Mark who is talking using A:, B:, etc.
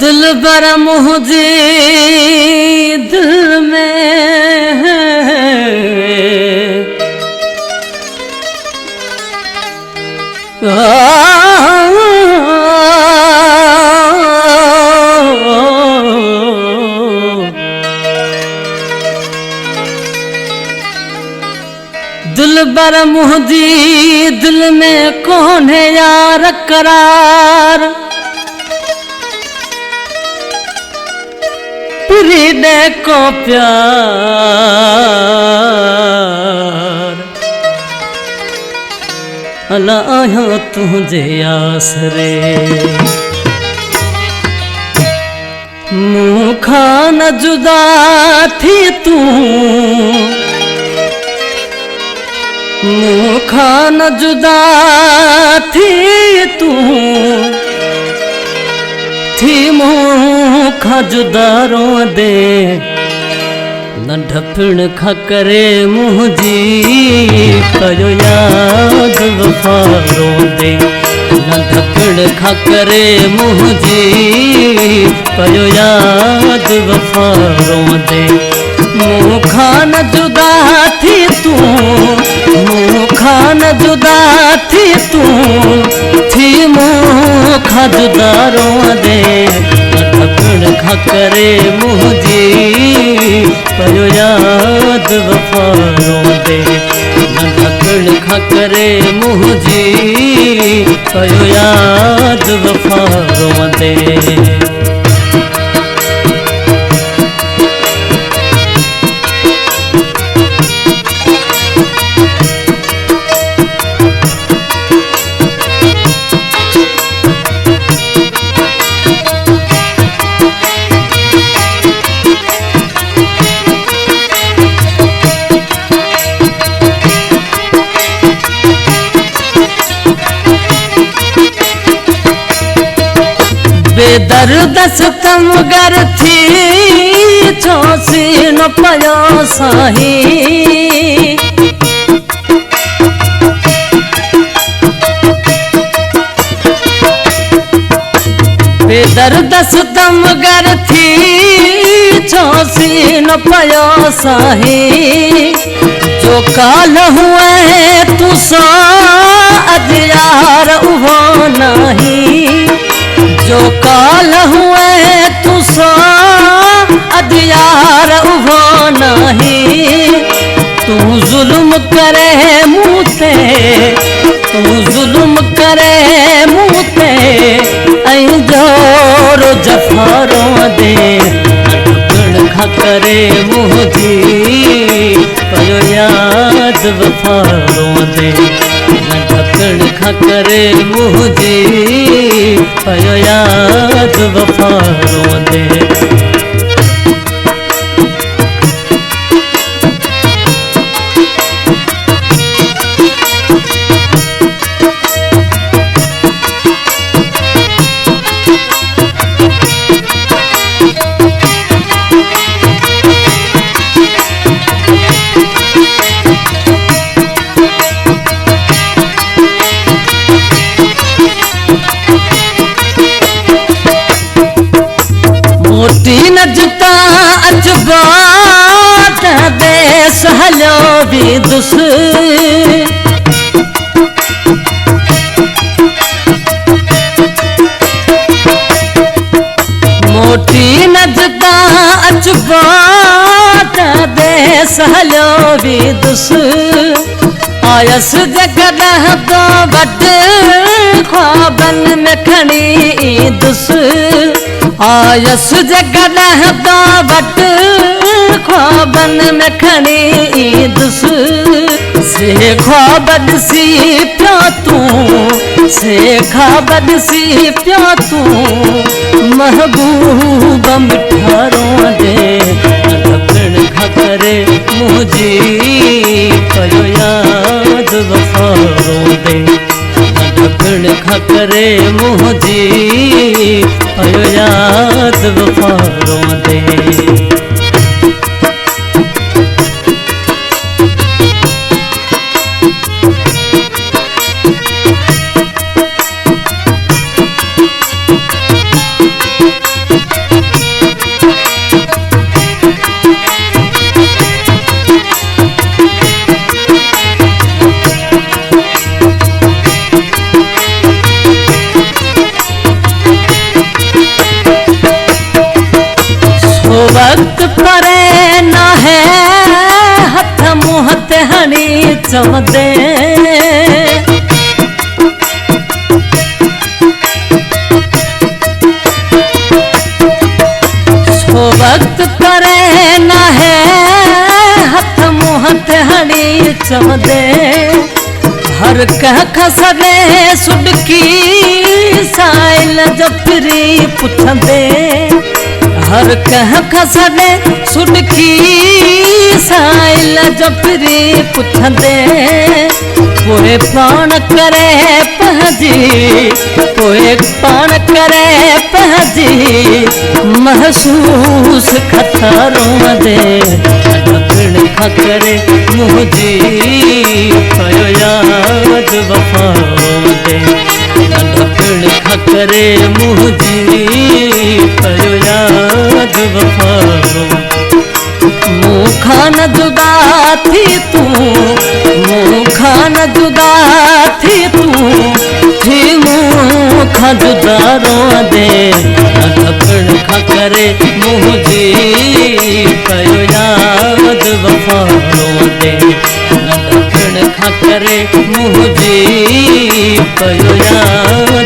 A: दिल बर मुझे दिल में दिल बर मुझे दिल में कौन है यार करार प्रीडे को प्यार अला आया तुझे आसरे मुँह खाना जुदा थी तू मुँह खाना जुदा थी तू थी मुँह खा जुदा रो दे न ढपण खा करे मुझी कयो याद वफा रो दे न ढपण खा करे मुझी कयो याद वफा रो दे मुँह खाना जुदा थी तू मुँह खाना जुदा थी तू थी मुँह खा जुदा रो दे ढपण खा करे मुझी पयो याद वफा रो दे ढपण खा करे मुझी पयो याद वफा रो दे बेदर्द सितम गर थी चौसी न पयो साही बेदर्द सितम गर थी चौसी न पयो साही जो काल हुए तू सो अदियार उहो नहीं जो काल हुए तू सो अदियार उहो नहीं तू जुल्म करे मुते तू जुल्म करे मुते ऐं जोरो जफारो दे ढपण खा करे मुझी पयो याद वफा रो दे ढपण खा करे मुझी पयो याद वफा रो दे मोटी नजता अजबात देश हलो भी दुस मोटी नजता अजबात देश हलो भी दुस आयस जगह तो बट ख्वाबन में खड़ी दुस आयस जगह तो बट ख्वाबन में खड़ी दुस से ख्वाबन सी प्यो तू से ख्वाबन सी प्यो तू महबूब मिठा रो दे ढपण खा करे मुझी पयो याद वफा रो दे ढपण खा करे मुझी पयो याद वफा रो दे चमदे सो वक्त करे ना है हथ मुहत हड़ी चमदे हर कह खसरे सुडकी साइल जपरी पुछंदे हर कह खसरे सुडकी साइल जपरी पुछंदे पोए पाण करे पहजी पोए पाण करे पहजी महसूस खतरों दे ढकण खकरे मुझी पयो याद वफाओं दे ढकण खकरे मुझी पयो याद वफाओं मुखा न जुदा थी तू मुखा न जुदा थी तू थी मुखा जुदा रो दे ढकण खकरे मुझी पयो याद वफाओं दे ढकण खकरे मुझी पयो याद